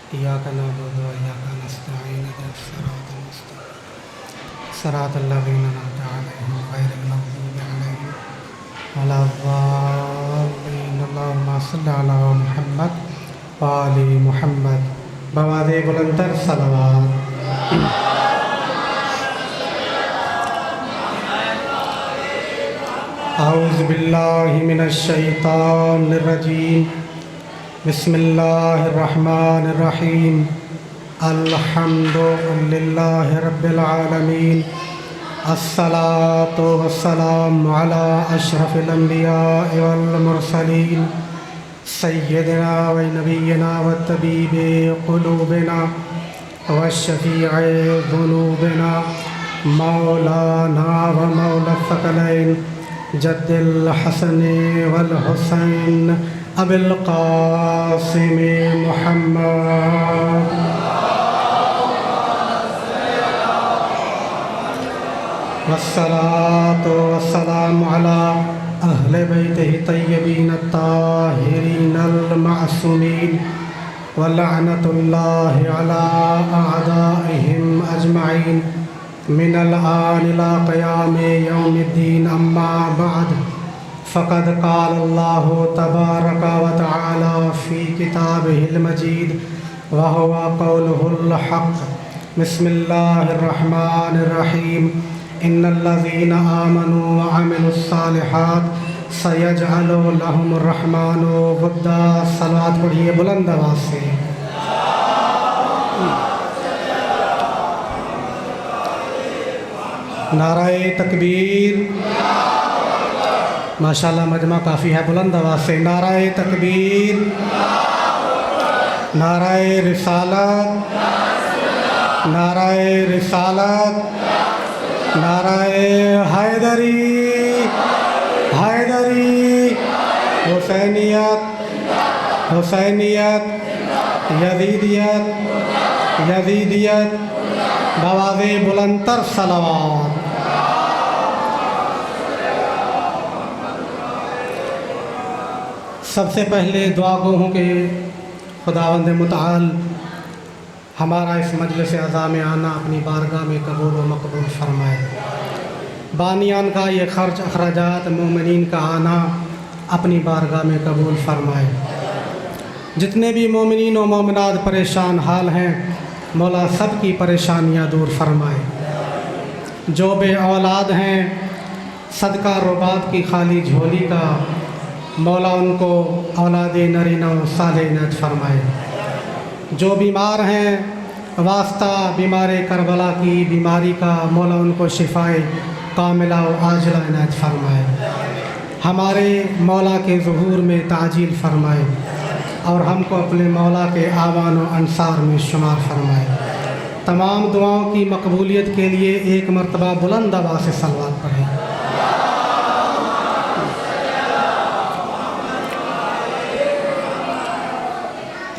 इय्याका नअबुदु व इय्याका नस्तईन इहदिनस सिरातल मुस्तक़ीम सिरातल लज़ीना अनअमता अलैहिम गैरिल मग़ज़ूबि अलैहिम वलद्दाल्लीन। अल्लाहुम्मा सल्लि अला मुहम्मद व आलि मुहम्मद। बवाज़े बुलंदतर सलवात। औज़ु बिल्लाहि मिनश शैतानिर रजीम। बिस्मिल्लाहिर रहमानिर रहीम। अल्हम्दुलिल्लाहि रब्बिल आलमीन। अस्सलातु वस्सलामु अला अशरफिल अंबियाइ वल मुरसलीन सय्यदिना व नबिय्यिना व तबीबि क़ुलूबिना व शफ़ीइ ज़ुनूबिना मौलाना व मौला सकलैन जद्दिल हसन वल हुसैन अबिल क़ासिम मुहम्मद। वस्सलातु वस्सलामु अला अहले बैतिही तय्यबीन ताहिरीन अल मासूमीन व लअनतुल्लाहि अला अअदाइहिम अजमईन मिनल आन इला क़यामि यौमिद्दीन। अम्मा बअद फ़क़द क़ाल अल्लाहु तबारक व तआला फ़ी किताबिहिल मजीद व हुवा क़ौलुहुल हक़। बिस्मिल्लाहिर रहमानिर रहीम। इन्नल्लज़ीना आमनू व अमिलुस्सालिहात सयजअलु लहुमुर रहमानु वुद्दा। सलात पढ़िए बुलंद आवाज़ से। नाराए तकबीर। माशाल्लाह मजमा काफ़ी है, बुलंद आवाज़ से। नाराए तकबीर, नाराए रिसालत, नाराए रिसालत, नाराए हैदरी, हैदरी, हुसैनियत, हुसैनियत, यज़ीदियत, यज़ीदियत। बवाज़े बुलंदतर सलावत। सबसे पहले दुआ गो हूँ कि खुदावंद मुतआल हमारा इस मजलिस अज़ा में आना अपनी बारगाह में कबूल व मकबूल फरमाए। बानियान का ये ख़र्च अखराजात मोमिनीन का आना अपनी बारगाह में कबूल फरमाए। जितने भी मोमिनीन व मोमिनात परेशान हाल हैं, मौला सब की परेशानियाँ दूर फरमाए। जो बे औलाद हैं, सदका रुबात की खाली झोली का मौला उनको औलाद नरीना साले इनायत फरमाए। जो बीमार हैं, वास्ता बीमार करबला की बीमारी का मौला उनको शिफाए कामिला व आजिला इनायत फरमाए। हमारे मौला के ज़ुहूर में ताजील फरमाए और हमको अपने मौला के आवान व अंसार में शुमार फरमाए। तमाम दुआओं की मकबूलियत के लिए एक मरतबा बुलंद आवाज़ से सलवात पढ़ें।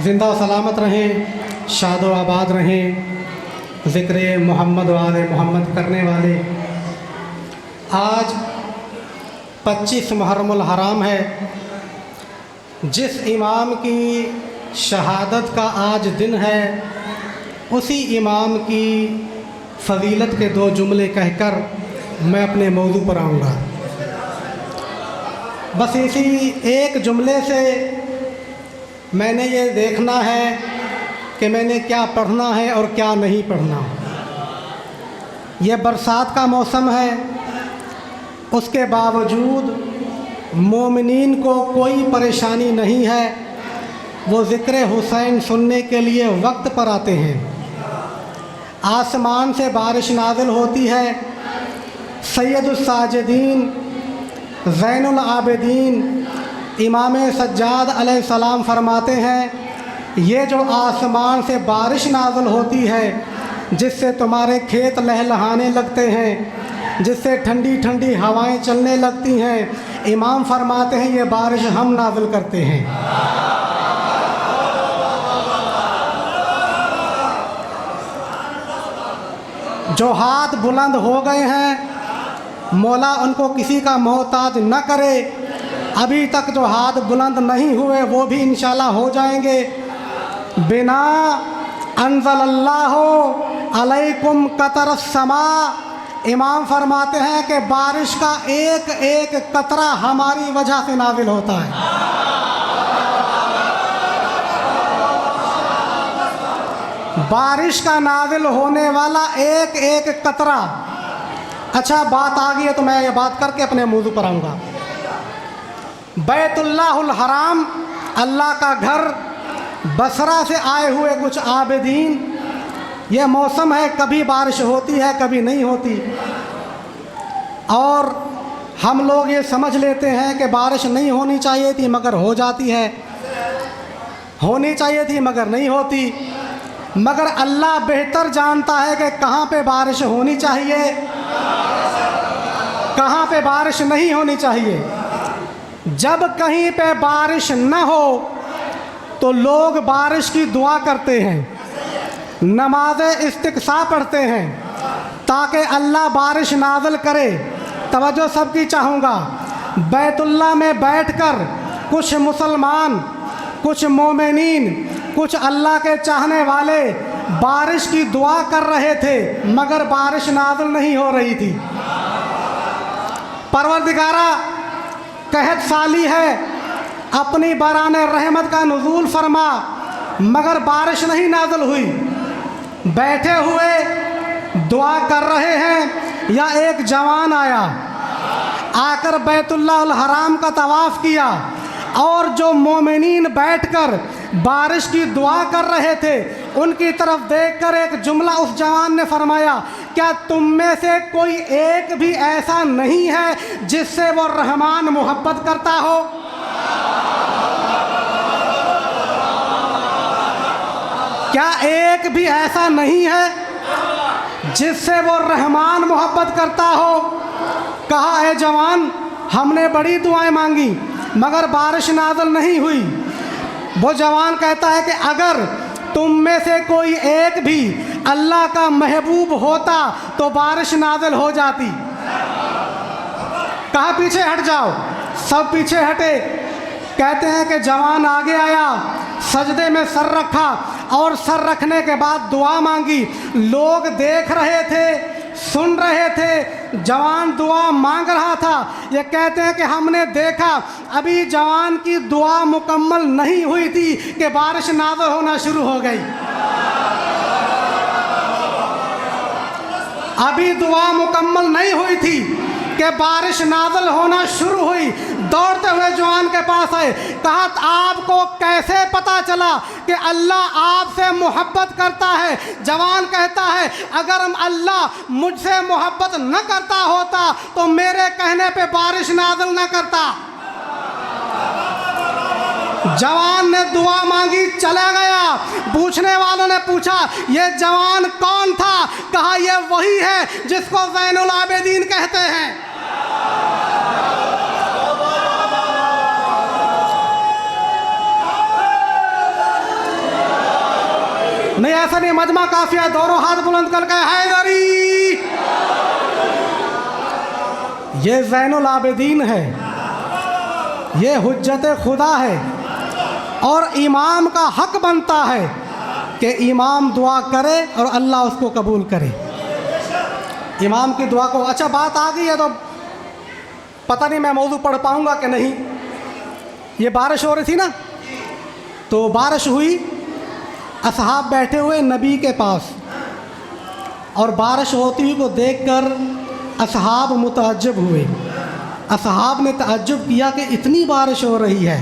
ज़िंदा सलामत रहें, शादो आबाद रहें। ज़िक्र मोहम्मद वाले मोहम्मद करने वाले आज 25 मुहर्रमुल हराम है। जिस इमाम की शहादत का आज दिन है, उसी इमाम की फ़जीलत के 2 जुमले कहकर मैं अपने मौजू पर आऊँगा। बस इसी एक जुमले से मैंने ये देखना है कि मैंने क्या पढ़ना है और क्या नहीं पढ़ना। ये बरसात का मौसम है, उसके बावजूद मोमिनीन को कोई परेशानी नहीं है। वो ज़िक्र हुसैन सुनने के लिए वक्त पर आते हैं। आसमान से बारिश नाज़िल होती है। सैयदुस साजिदीन, ज़ैनुल आबिदीन, इमाम सज्जाद अलैहिस्सलाम फरमाते हैं, ये जो आसमान से बारिश नाज़िल होती है, जिससे तुम्हारे खेत लहलहाने लगते हैं, जिससे ठंडी ठंडी हवाएं चलने लगती हैं, इमाम फरमाते हैं ये बारिश हम नाज़िल करते हैं। जो हाथ बुलंद हो गए हैं, मौला उनको किसी का मोहताज न करे। अभी तक जो हाथ बुलंद नहीं हुए वो भी इंशाल्लाह हो जाएंगे। बिना अंज़लल्लाहु अलैकुम कतरस समा। इमाम फरमाते हैं कि बारिश का एक एक कतरा हमारी वजह से नाजिल होता है। बारिश का नाजिल होने वाला एक एक कतरा। अच्छा, बात आ गई है तो मैं ये बात करके अपने मौजू पर आऊँगा। बैतुल्लाहुल हराम, अल्लाह का घर, बसरा से आए हुए कुछ आबिदीन, यह मौसम है, कभी बारिश होती है कभी नहीं होती, और हम लोग ये समझ लेते हैं कि बारिश नहीं होनी चाहिए थी मगर हो जाती है, होनी चाहिए थी मगर नहीं होती। मगर अल्लाह बेहतर जानता है कि कहाँ पे बारिश होनी चाहिए, कहाँ पे बारिश नहीं होनी चाहिए। जब कहीं पे बारिश न हो तो लोग बारिश की दुआ करते हैं, नमाज इस्तिग़फ़ार पढ़ते हैं ताकि अल्लाह बारिश नाज़िल करे। तवज्जो सबकी चाहूँगा। बैतुल्लाह में बैठकर कुछ मुसलमान, कुछ मोमिनीन, कुछ अल्लाह के चाहने वाले बारिश की दुआ कर रहे थे मगर बारिश नाज़िल नहीं हो रही थी। परवरदिगारा कहत साली है, अपनी बराने रहमत का नुज़ूल फरमा, मगर बारिश नहीं नाज़िल हुई। बैठे हुए दुआ कर रहे हैं, या एक जवान आया, आकर बैतुल्लाहुल हराम का तवाफ़ किया, और जो मोमिनीन बैठकर बारिश की दुआ कर रहे थे उनकी तरफ देखकर एक जुमला उस जवान ने फरमाया, क्या तुम में से कोई एक भी ऐसा नहीं है जिससे वो रहमान मोहब्बत करता हो? क्या एक भी ऐसा नहीं है जिससे वो रहमान मोहब्बत करता हो? कहा, ए जवान, हमने बड़ी दुआएं मांगी मगर बारिश नाज़िल नहीं हुई। वो जवान कहता है कि अगर तुम में से कोई एक भी अल्लाह का महबूब होता तो बारिश नाज़िल हो जाती। कहा, पीछे हट जाओ। सब पीछे हटे। कहते हैं कि जवान आगे आया, सजदे में सर रखा, और सर रखने के बाद दुआ मांगी। लोग देख रहे थे, सुन रहे थे, जवान दुआ मांग रहा था। ये कहते हैं कि हमने देखा अभी जवान की दुआ मुकम्मल नहीं हुई थी कि बारिश नाज़िल होना शुरू हो गई। अभी दुआ मुकम्मल नहीं हुई थी कि बारिश नाज़िल होना शुरू हुई। दौड़ते हुए जवान के पास आए, कहा, आपको कैसे पता चला कि अल्लाह आपसे मोहब्बत करता है? जवान कहता है, अगर अल्लाह मुझसे मोहब्बत न करता होता तो मेरे कहने पे बारिश नाज़िल न करता। जवान ने दुआ मांगी, चला गया। पूछने वालों ने पूछा, ये जवान कौन था? कहा, ये वही है जिसको ज़ैनुल आबिदीन कहते हैं। नहीं, ऐसा नहीं, मजमा काफिया, दोनों हाथ बुलंद करके हैदरी। ये ज़ैनुल आबिदीन है, ये हुज्जत खुदा है, और इमाम का हक बनता है कि इमाम दुआ करे और अल्लाह उसको कबूल करे। इमाम की दुआ को। अच्छा, बात आ गई है तो पता नहीं मैं मौजू पढ़ पाऊंगा कि नहीं। ये बारिश हो रही थी ना, तो बारिश हुई, असहाब बैठे हुए नबी के पास, और बारिश होती हुई को देखकर असहाब मुतअज्जब हुए। असहाब ने तअज्जुब किया कि इतनी बारिश हो रही है।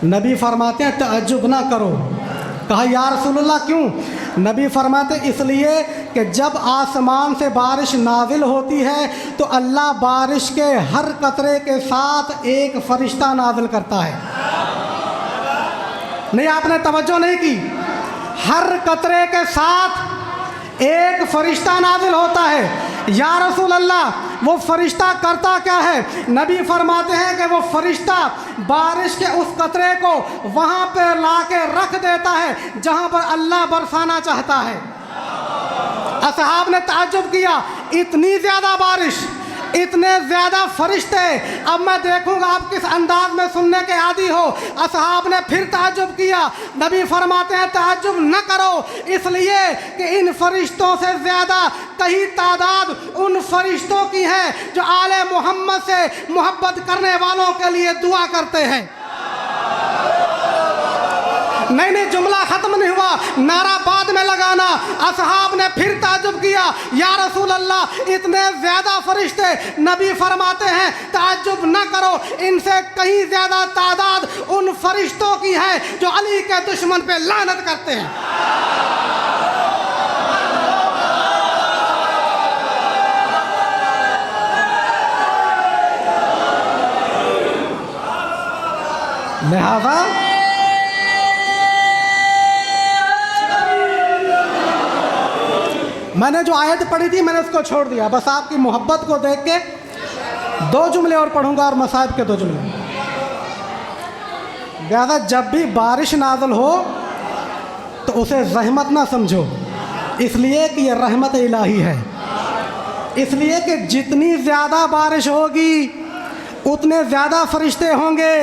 नबी फरमाते हैं, तअज्जुब ना करो। कहा, या रसूलुल्लाह, क्यों? नबी फरमाते, इसलिए कि जब आसमान से बारिश नाजिल होती है तो अल्लाह बारिश के हर कतरे के साथ एक फरिश्ता नाजिल करता है। नहीं, आपने तवज्जो नहीं की। हर कतरे के साथ एक फरिश्ता नाजिल होता है। या रसूल अल्लाह, वो फरिश्ता करता क्या है? नबी फरमाते हैं कि वो फरिश्ता बारिश के उस कतरे को वहाँ पर ला के रख देता है जहाँ पर अल्लाह बरसाना चाहता है। असहाब ने ताज्जुब किया, इतनी ज़्यादा बारिश, इतने ज़्यादा फरिश्ते। अब मैं देखूंगा आप किस अंदाज में सुनने के आदी हो। असहाब ने फिर ताज्जुब किया। नबी फरमाते हैं ताज्जुब न करो, इसलिए कि इन फरिश्तों से ज़्यादा कहीं तादाद उन फरिश्तों की है जो आले मोहम्मद से मोहब्बत करने वालों के लिए दुआ करते हैं। नहीं, जुमला ख़त्म नहीं हुआ, नारा बाद में लगाना। असहाब ने फिर ताज्जुब किया, या रसूल अल्लाह, इतने ज़्यादा फरिश्ते। नबी फरमाते हैं ताज्जुब न करो, इनसे कहीं ज़्यादा तादाद उन फरिश्तों की है जो अली के दुश्मन पे लानत करते हैं। लिहाजा मैंने जो आयत पढ़ी थी मैंने उसको छोड़ दिया। बस आपकी मोहब्बत को देख के 2 जुमले और पढ़ूंगा, और मसाइब के 2 जुमले। लिहाजा जब भी बारिश नाज़िल हो तो उसे रहमत ना समझो, इसलिए कि यह रहमत इलाही है। इसलिए कि जितनी ज़्यादा बारिश होगी उतने ज़्यादा फरिश्ते होंगे,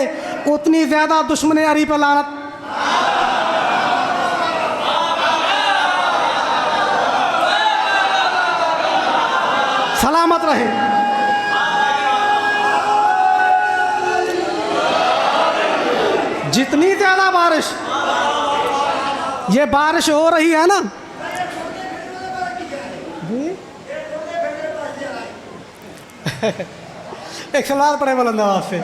उतनी ज़्यादा दुश्मन अली पर लानत। सलामत रहे। जितनी ज़्यादा बारिश, ये बारिश हो रही है ना, एक सवाल पड़े बुलंद आवाज से।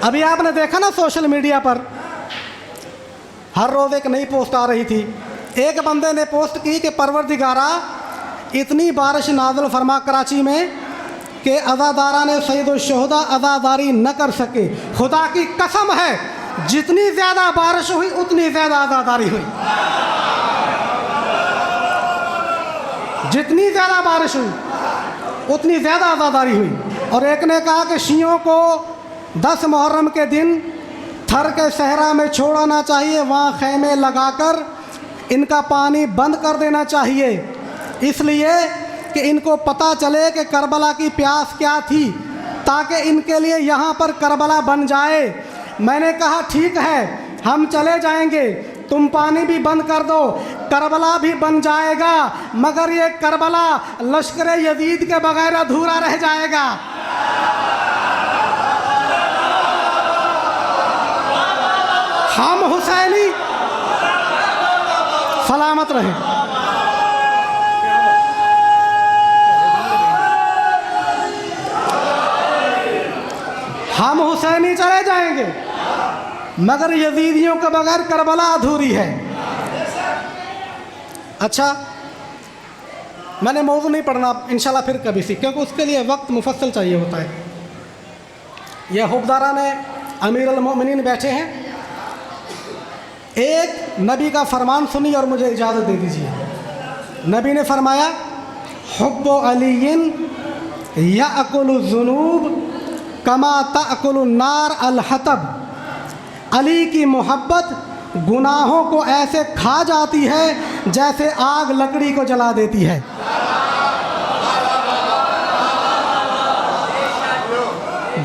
अभी आपने देखा ना सोशल मीडिया पर हर रोज़ एक नई पोस्ट आ रही थी। एक बंदे ने पोस्ट की कि परवरदिगारा, इतनी बारिश नाज़िल फरमा कराची में कि अज़ादारा ने सैयदुश्शुहदा अज़ादारी न कर सके। खुदा की कसम है, जितनी ज़्यादा बारिश हुई उतनी ज़्यादा अज़ादारी हुई। जितनी ज़्यादा बारिश हुई उतनी ज़्यादा अज़ादारी हुई। और एक ने कहा कि शियों को 10 मुहर्रम के दिन थर के सहरा में छोड़ना चाहिए, वहाँ खैमे लगाकर इनका पानी बंद कर देना चाहिए, इसलिए कि इनको पता चले कि करबला की प्यास क्या थी, ताकि इनके लिए यहाँ पर करबला बन जाए। मैंने कहा ठीक है, हम चले जाएंगे, तुम पानी भी बंद कर दो, करबला भी बन जाएगा, मगर ये करबला लश्कर यजीद के बगैर अधूरा रह जाएगा। हम हुसैनी सलामत रहे। हम हुसैनी चले जाएंगे, मगर यजीदियों के बगैर करबला अधूरी है। अच्छा, मैंने मौजू नहीं पढ़ना, इंशाल्लाह फिर कभी सी, क्योंकि उसके लिए वक्त मुफस्सल चाहिए होता है। यह हुक्मदारा ने अमीर अल मोमिनीन बैठे हैं, एक नबी का फरमान सुनी और मुझे इजाज़त दे दीजिए। नबी ने फरमाया, हुब्बु अलीयिन याकुलु ज़ुनूब कमा ताकुलु नार अल हतब। अली की मोहब्बत गुनाहों को ऐसे खा जाती है जैसे आग लकड़ी को जला देती है।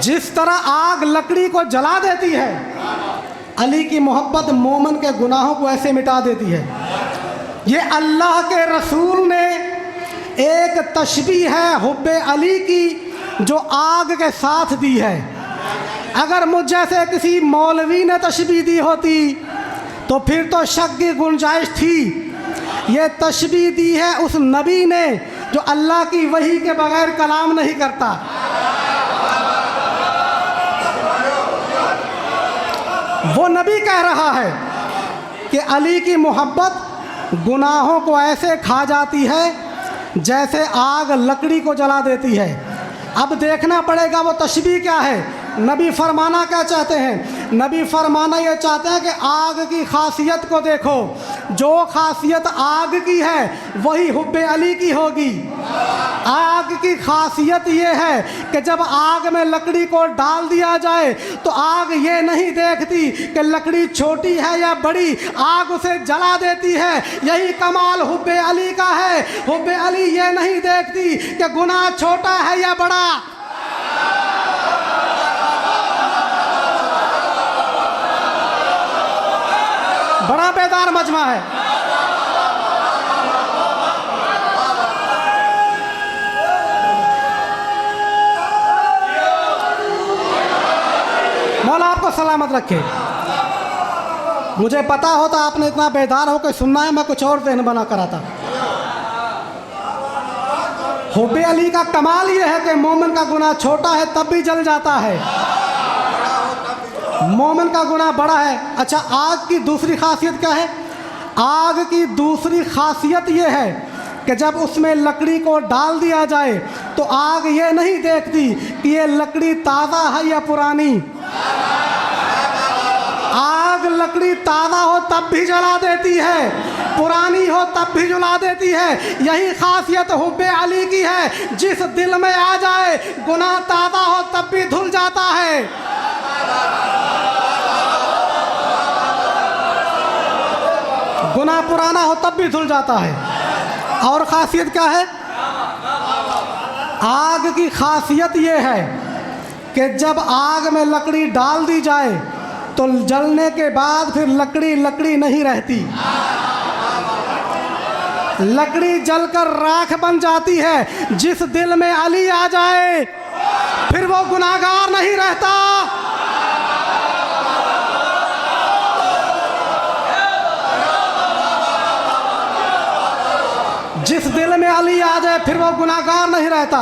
जिस तरह आग लकड़ी को जला देती है, अली की मोहब्बत मोमन के गुनाहों को ऐसे मिटा देती है। ये अल्लाह के रसूल ने एक तशबीह है हुब्बे अली की जो आग के साथ दी है। अगर मुझ जैसे किसी मौलवी ने तशबीह दी होती तो फिर तो शक की गुंजाइश थी। ये तशबीह दी है उस नबी ने जो अल्लाह की वही के बगैर कलाम नहीं करता। वो नबी कह रहा है कि अली की मोहब्बत गुनाहों को ऐसे खा जाती है जैसे आग लकड़ी को जला देती है। अब देखना पड़ेगा वो तशबीह क्या है। नबी फरमाना क्या चाहते हैं? नबी फरमाना ये चाहते हैं कि आग की खासियत को देखो, जो खासियत आग की है वही हुब्बे अली की होगी। आग की खासियत ये है कि जब आग में लकड़ी को डाल दिया जाए तो आग ये नहीं देखती कि लकड़ी छोटी है या बड़ी, आग उसे जला देती है। यही कमाल हुब्बे अली का है। हुब्बे अली ये नहीं देखती कि गुनाह छोटा है या बड़ा। बड़ा बेदार मजमा है। मौला आपको सलामत रखे। मुझे पता होता आपने इतना बेदार होकर सुनना है, मैं कुछ और ज़हन बना करा था। हुब्बे अली का कमाल ये है कि मोमिन का गुनाह छोटा है तब भी जल जाता है, मोमिन का गुनाह बड़ा है। अच्छा, आग की दूसरी खासियत क्या है? आग की दूसरी खासियत ये है कि जब उसमें लकड़ी को डाल दिया जाए तो आग ये नहीं देखती कि ये लकड़ी ताज़ा है या पुरानी। आग लकड़ी ताज़ा हो तब भी जला देती है, पुरानी हो तब भी जला देती है। यही खासियत हुब्बे अली की है। जिस दिल में आ जाए गुनाह ताज़ा हो तब भी धुल जाता है। गुनाह पुराना हो तब भी धुल जाता है। और खासियत क्या है? आग की खासियत ये है कि जब आग में लकड़ी डाल दी जाए तो जलने के बाद फिर लकड़ी नहीं रहती। लकड़ी जलकर राख बन जाती है। जिस दिल में अली आ जाए फिर वो गुनाहगार नहीं रहता। जिस दिल में अली आ जाए फिर वो गुनाहगार नहीं रहता।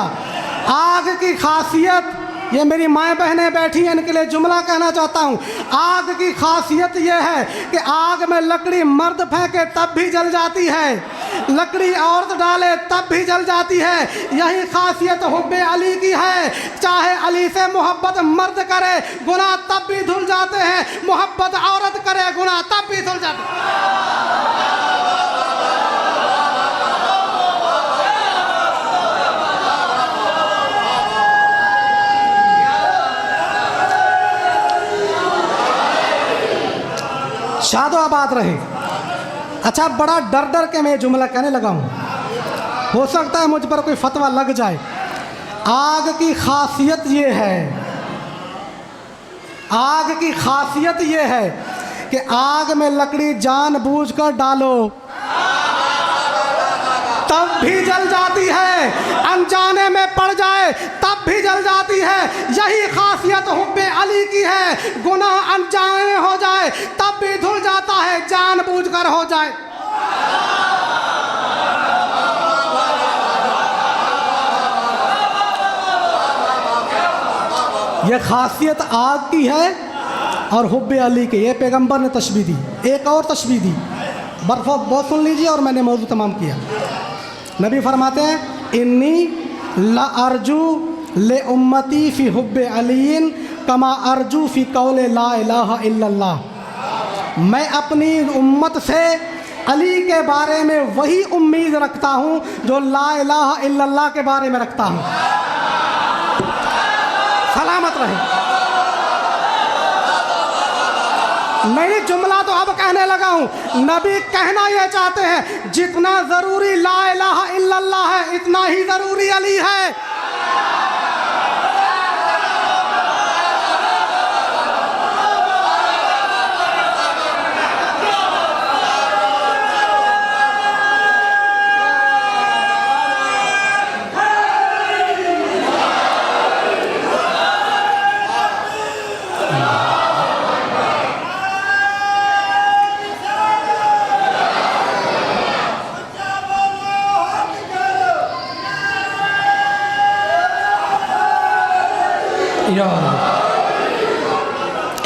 आग की खासियत, ये मेरी माएँ बहनें बैठी हैं, इनके लिए जुमला कहना चाहता हूँ। आग की खासियत ये है कि आग में लकड़ी मर्द फेंके तब भी जल जाती है, लकड़ी औरत डाले तब भी जल जाती है। यही खासियत हुब्बे अली की है। चाहे अली से मोहब्बत मर्द करे गुनाह तब भी धुल जाते हैं, मोहब्बत औरत करे गुनाह तब भी धुल जाते हैं। शादो आबाद रहे। अच्छा, बड़ा डर डर के मैं जुमला कहने लगा हूँ, हो सकता है मुझ पर कोई फतवा लग जाए। आग की खासियत ये है, आग की खासियत ये है कि आग में लकड़ी जानबूझकर डालो तब भी जल जाती है, अनजाने में पड़ जाए तब भी जल जाती है। यही खासियत हुब्बे अली की है। गुनाह अनजाने हो जाए तब भी धुल जाता है, जानबूझकर हो जाए। यह खासियत आग की है और हुब्बे अली की। ये पैगंबर ने तशबीह दी। एक और तशबीह दी, बहुत सुन लीजिए और मैंने मौजू तमाम किया। नबी फरमाते हैं, इन्नी ला अर्जू ले उम्मती फ़ी हुब्बे अलीन कमा अर्जू फ़ी कौले ला इलाहा इल्लल्लाह। मैं अपनी उम्मत से अली के बारे में वही उम्मीद रखता हूँ जो ला इलाहा इल्लल्लाह के बारे में रखता हूँ। सलामत रहे। मेरी जुमला तो अब कहने लगा हूँ। नबी कहना ये चाहते हैं, जितना ज़रूरी ला इलाहा इल्लल्लाह है इतना ही ज़रूरी अली है।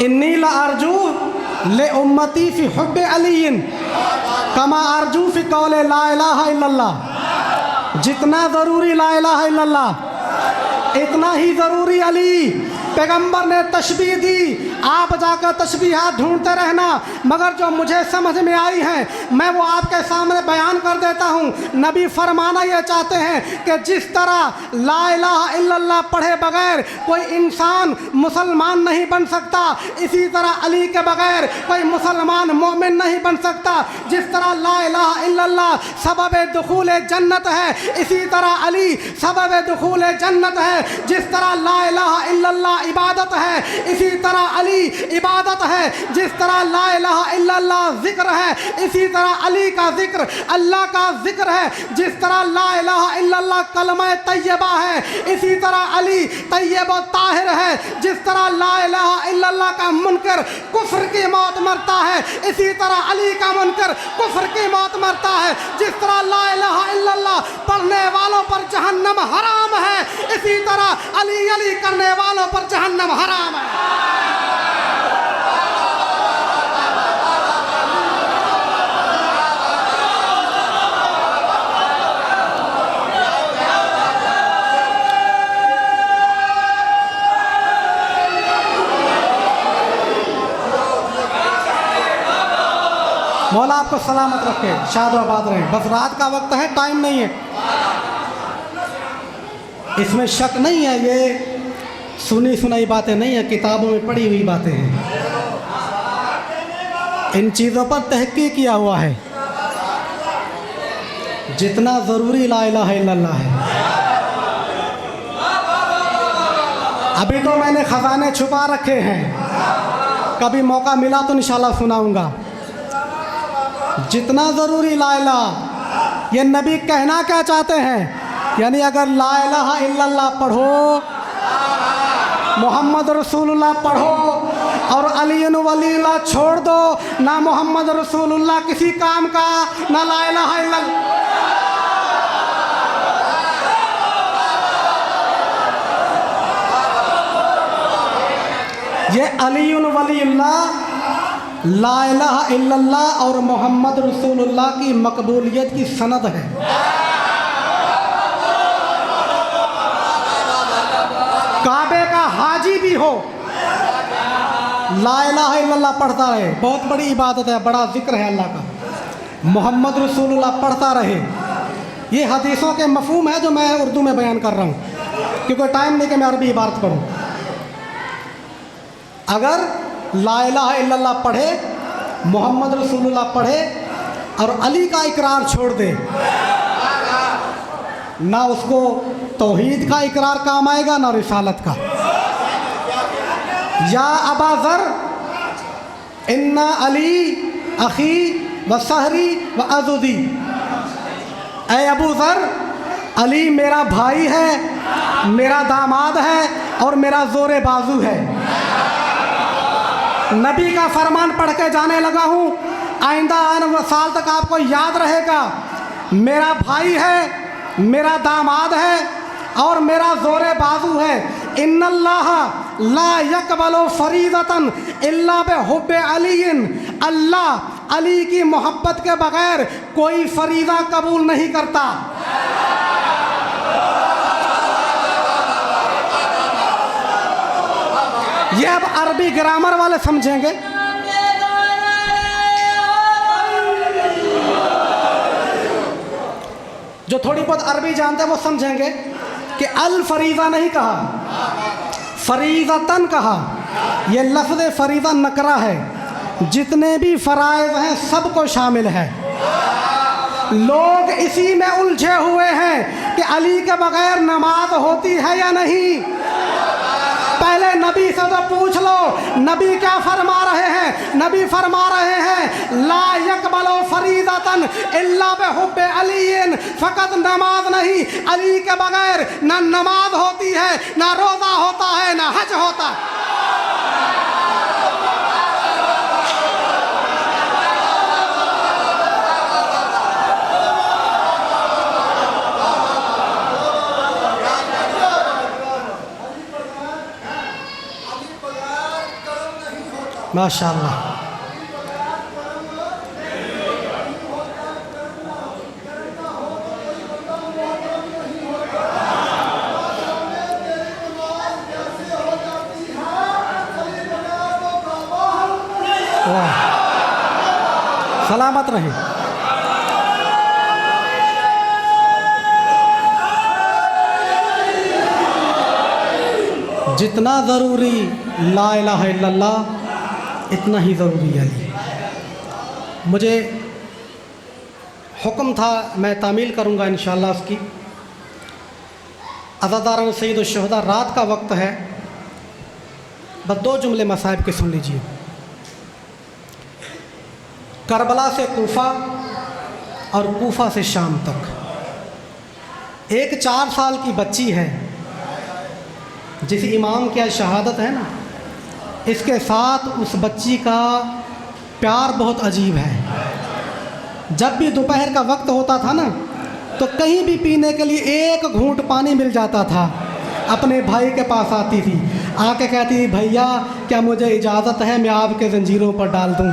इन्नी ला अर्जू ले उम्मती फ़ी हुब्बे अलीन कमा अर्जू फ़ी कौले ला इलाहा इल्लल्लाह। जितना ज़रूरी ला इलाहा इल्लल्लाह इतना ही ज़रूरी अली। पैगंबर ने तशबीह दी, आप जाकर तशबीहात ढूंढते रहना, मगर जो मुझे समझ में आई हैं मैं वो आपके सामने बयान कर देता हूँ। नबी फरमाना ये चाहते हैं कि जिस तरह ला इलाहा इल्लल्लाह पढ़े बगैर कोई इंसान मुसलमान नहीं बन सकता, इसी तरह अली के बगैर कोई मुसलमान मोमिन नहीं बन सकता। जिस तरह ला इलाहा इल्लल्लाह सबब दुखूल जन्नत है, इसी तरह अली सबब दुखूल जन्नत है। जिस तरह ला इलाहा इल्लल्लाह इबादत है, इसी तरह अली इबादत है। जिस तरह ला इलाहा इल्लल्लाह जिक्र है, इसी तरह अली का जिक्र अल्लाह का जिक्र है। जिस तरह ला इलाहा इल्लल्लाह कलमा तैयबा है, इसी तरह अली तैयब व ताहिर है। जिस तरह ला इलाहा इल्लल्लाह का मुनकर कुफ्र की मौत मरता है, इसी तरह अली का मुनकर कुफ्र की मौत मरता है। जिस तरह ला इलाहा इल्लल्लाह पढ़ने वालों पर जहन्नम हराम है, इसी तरह अली अली करने वालों पर जहन्नम हराम है। मौला आपको सलामत रखे, शाद आबाद रहें। बस रात का वक्त है, टाइम नहीं है, इसमें शक नहीं है, ये सुनी सुनाई बातें नहीं है, किताबों में पढ़ी हुई बातें हैं। इन चीज़ों पर तहकीक किया हुआ है। जितना ज़रूरी ला इलाहा इल्लल्लाह है। अभी तो मैंने ख़जाने छुपा रखे हैं, कभी मौका मिला तो इंशाल्लाह सुनाऊंगा। जितना ज़रूरी ला इलाहा, ये नबी कहना क्या चाहते हैं, यानी अगर ला इलाहा इल्लल्लाह पढ़ो, मोहम्मद रसूलुल्लाह पढ़ो और अली वलील्लाह छोड़ दो, ना मोहम्मद रसूलुल्लाह किसी काम का, ना ला इलाहा इल्लल्लाह। ये अली वलील्लाह, ला इलाहा इल्लल्लाह और मोहम्मद रसूलुल्लाह की मकबूलियत की सनद है। काबे का हाजी भी हो, ला इलाहा इल्लल्लाह पढ़ता रहे, बहुत बड़ी इबादत है, बड़ा जिक्र है अल्लाह का। मोहम्मद रसूलुल्लाह पढ़ता रहे, ये हदीसों के मफहूम है जो मैं उर्दू में बयान कर रहा हूँ, क्योंकि टाइम नहीं कि मैं अरबी इबारत पढ़ूँ। अगर ला इलाहा इल्लल्लाह पढ़े, मोहम्मद रसूलुल्लाह पढ़े और अली का इकरार छोड़ दे, ना उसको तौहीद का इकरार काम आएगा, ना रिसालत का। या अबा ज़र इन्ना अली अखी व सहरी व अज़ुदी, ऐ अबू ज़र, अली मेरा भाई है, मेरा दामाद है और मेरा ज़ोरे बाजू है। नबी का फरमान पढ़ के जाने लगा हूँ, आइंदा आने साल तक आपको याद रहेगा। मेरा भाई है, मेरा दामाद है और मेरा ज़ोरे बाजू है। इन्नल्लाह ला यक़बलु फ़रीज़तन इल्ला बिहुब्बि अलीइन, अल्लाह अली की मोहब्बत के बगैर कोई फरीज़ा कबूल नहीं करता। ये अब अरबी ग्रामर वाले समझेंगे। जो थोड़ी बहुत अरबी जानते हैं वो समझेंगे कि अल फरीज़ा नहीं कहा, फरीज़तन कहा। ये लफ्ज़ फरीज़ा नकरा है, जितने भी फ़राइज़ हैं सबको शामिल है। लोग इसी में उलझे हुए हैं कि अली के बगैर नमाज होती है या नहीं। पहले नबी से तो पूछ लो, नबी क्या फरमा रहे हैं। नबी फरमा रहे हैं ला यक़बलु फ़रीज़तन इल्ला बिहुब्बि अलीइन, फ़कत नमाज नहीं, अली के बगैर ना नमाज होती है, ना रोज़ा होता है, ना हज होता है। माशाअल्लाह। वाह, सलामत रहे। जितना ज़रूरी ला इलाहा इल्लल्लाह इतना ही ज़रूरी अली। मुझे हुक्म था, मैं तामील करूँगा इंशाअल्लाह उसकी। अज़ादारान सैयद शुहदा, रात का वक्त है, बस 2 जुमले मसाइब के सुन लीजिए। करबला से कूफा और कूफा से शाम तक एक 4 साल की बच्ची है, जिस इमाम की शहादत है ना, इसके साथ उस बच्ची का प्यार बहुत अजीब है। जब भी दोपहर का वक्त होता था ना, तो कहीं भी पीने के लिए एक घूंट पानी मिल जाता था, अपने भाई के पास आती थी, आके कहती थी, भैया क्या मुझे इजाज़त है, मैं आपके जंजीरों पर डाल दूँ।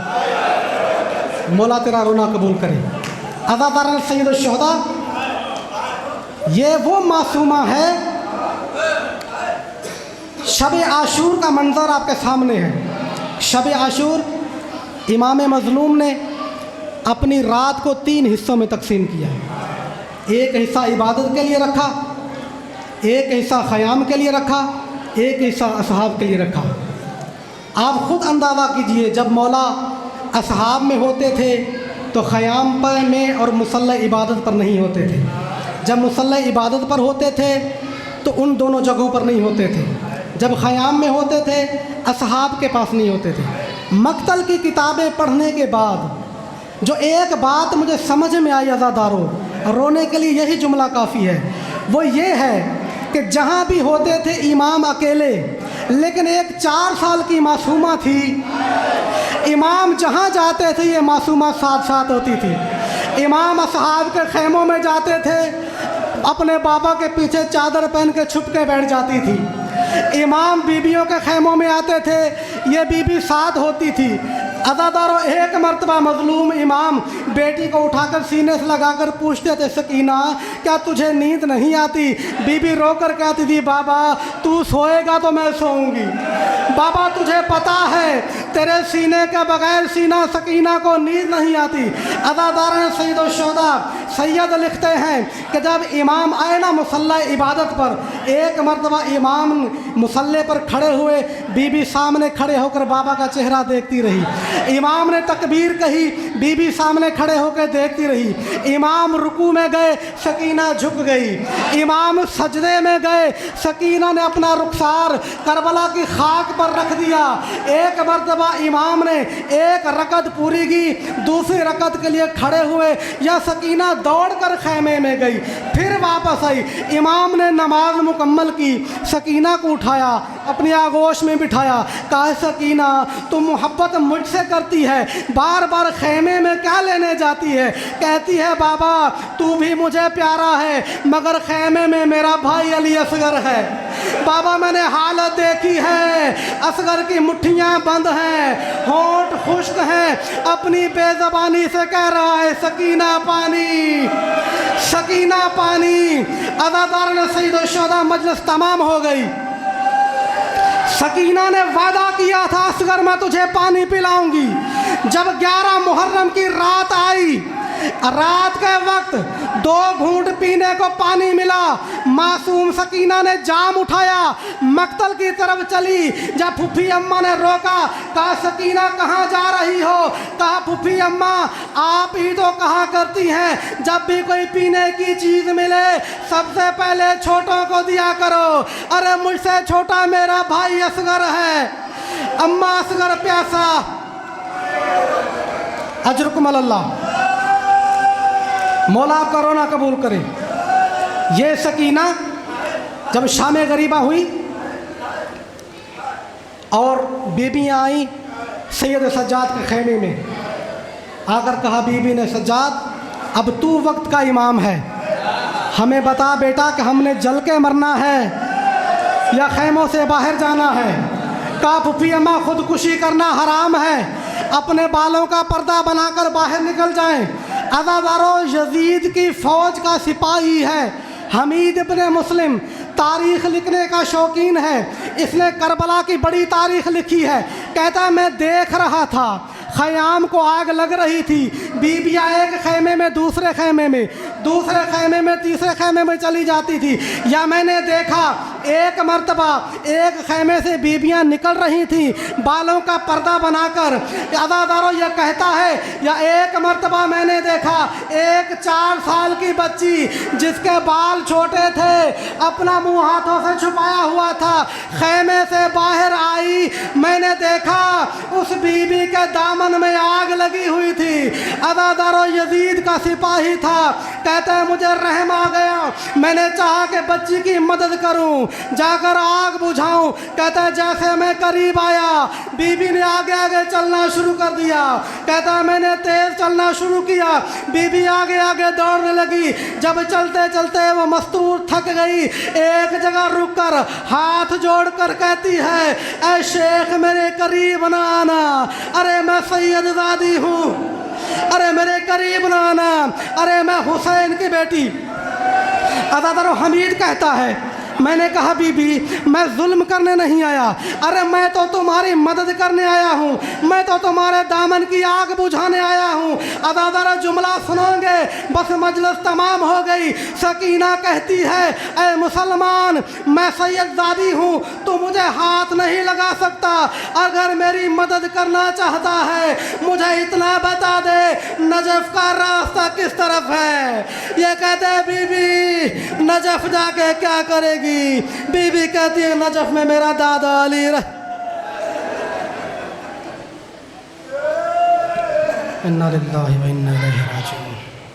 मौला तेरा रोना कबूल करे। अज़ादारान सैयद शुहदा, ये वो मासूमा है। शब आशूर का मंज़र आपके सामने है। शब आशूर इमाम मज़लूम ने अपनी रात को 3 हिस्सों में तकसीम किया। एक हिस्सा इबादत के लिए रखा, एक हिस्सा ख़याम के लिए रखा, एक हिस्सा असहाब के लिए रखा। आप ख़ुद अंदाज़ा कीजिए, जब मौला असहाब में होते थे तो ख़याम पर में और मुसल्ला इबादत पर नहीं होते थे। जब मुसल्ला इबादत पर होते थे तो उन दोनों जगहों पर नहीं होते थे। जब ख़याम में होते थे असहाब के पास नहीं होते थे। मक्तल की किताबें पढ़ने के बाद जो एक बात मुझे समझ में आई अज़ादारों, रोने के लिए यही जुमला काफ़ी है, वो ये है कि जहाँ भी होते थे इमाम अकेले, लेकिन एक 4 साल की मासूमा थी। इमाम जहाँ जाते थे ये मासूमा साथ साथ होती थी। इमाम असहाब के खेमों में जाते थे, अपने बाबा के पीछे चादर पहन के छुप के बैठ जाती थी। इमाम बीबियों के खेमों में आते थे, ये बीबी साथ होती थी। अज़ादारों, एक मर्तबा मज़लूम इमाम बेटी को उठाकर सीने से लगाकर पूछते थे, सकीना क्या तुझे नींद नहीं आती? बीबी रोकर कहती थी, बाबा तू सोएगा तो मैं सोऊंगी। बाबा तुझे पता है तेरे सीने के बगैर सीना सकीना को नींद नहीं आती। अज़ादारान सैयद शुहदा, सैयद लिखते हैं कि जब इमाम आए ना मुसल्ला इबादत पर, एक मर्तबा इमाम मुसल्ले पर खड़े हुए, बीबी सामने खड़े होकर बाबा का चेहरा देखती रही। इमाम ने तकबीर कही, बीबी सामने खड़े होकर देखती रही। इमाम रुकू में गए, सकीना झुक गई। इमाम सजदे में गए, सकीना ने अपना रुखसार करबला की खाक पर रख दिया। एक मर्तबा इमाम ने एक रकत पूरी की, दूसरी रकत के लिए खड़े हुए, या सकीना दौड़कर खैमे में गई, फिर वापस आई। इमाम ने नमाज मुकम्मल की, सकीना को उठाया, अपनी आगोश में बिठाया, कहा, सकीना तुम मोहब्बत मुझसे करती है, बार बार खेमे में क्या लेने जाती है? कहती है, बाबा तू भी मुझे प्यारा है, मगर खेमे में मेरा भाई अली असगर है। बाबा मैंने हालत देखी है, असगर की मुट्ठियाँ बंद हैं, होंठ खुश्क हैं, अपनी बेज़बानी से कह रहा है, सकीना पानी, सकीना पानी। अज़ादारान सैयद शुहदा, मजलिस तमाम हो गई। सकीना ने वादा किया था, असगर मैं तुझे पानी पिलाऊंगी। जब 11 मुहर्रम की रात आई, रात के वक्त 2 घूंट पीने को पानी मिला, मासूम सकीना ने जाम उठाया, मक्तल की तरफ चली। जब फूफी अम्मा ने रोका, कहा, सकीना कहाँ जा रही हो? कहा, फूफी अम्मा आप ही तो कहा करती हैं जब भी कोई पीने की चीज़ मिले सबसे पहले छोटों को दिया करो। अरे मुझसे छोटा मेरा भाई असगर है। अम्मा असगर प्यासा, अजरुकुम अल्लाह, मौला आपका रोना कबूल करे। ये सकीना जब शाम गरीबा हुई और बीबियाँ आई सैयद सज्जाद के खेमे में, आकर कहा बीबी ने, सज्जाद अब तू वक्त का इमाम है, हमें बता बेटा कि हमने जल के मरना है या खेमों से बाहर जाना है? कहा, फूफी अम्मा खुदकुशी करना हराम है, अपने बालों का पर्दा बनाकर बाहर निकल जाएं। अज़ादारों, यजीद की फ़ौज का सिपाही है हमीद इब्ने मुस्लिम, तारीख़ लिखने का शौकीन है। इसने करबला की बड़ी तारीख़ लिखी है। कहता है, मैं देख रहा था ख़याम को आग लग रही थी। बीबियाँ एक खैमे में दूसरे खैमे में, दूसरे खैमे में तीसरे खैमे में चली जाती थी। या मैंने देखा एक मर्तबा एक खैमे से बीबियाँ निकल रही थीं बालों का पर्दा बनाकर। अज़ादारों यह कहता है, या एक मर्तबा मैंने देखा एक 4 साल की बच्ची जिसके बाल छोटे थे, अपना मुंह हाथों से छुपाया हुआ था, खैमे से बाहर आई। मैंने देखा उस बीबी के दामन में आग लगी हुई थी। अज़ादारों यजीद का सिपाही था। कहते हैं मुझे रहम आ गया, मैंने चाहा कि बच्ची की मदद करूं, जाकर आग बुझाऊं। कहता है जैसे मैं करीब आया, बीबी ने आगे आगे चलना शुरू कर दिया। कहता है मैंने तेज चलना शुरू किया, बीबी आगे आगे दौड़ने लगी। जब चलते चलते वो मस्तूर थक गई, एक जगह रुककर हाथ जोड़कर कहती है, ऐ शेख मेरे करीब ना आना, अरे मैं सैयदजादी हूँ, अरे मेरे करीब ना आना, अरे मैं हुसैन की बेटी। अज़ादारों हमीद कहता है, मैंने कहा बीबी मैं जुल्म करने नहीं आया, अरे मैं तो तुम्हारी मदद करने आया हूँ, मैं तो तुम्हारे दामन की आग बुझाने आया हूँ। अज़ादारा जुमला सुनोगे बस मजलिस तमाम हो गई। सकीना कहती है, ऐ मुसलमान मैं सैयदजादी हूँ, तू मुझे हाथ नहीं लगा सकता, अगर मेरी मदद करना चाहता है मुझे इतना बता दे नजफ का रास्ता किस तरफ है। ये कहते हैं बीबी नजफ जाके क्या करेगी। बीबी कहती है नजफ में मेरा दादा अली इन्ना लिल्लाहि व इन्ना इलैहि राजिऊन।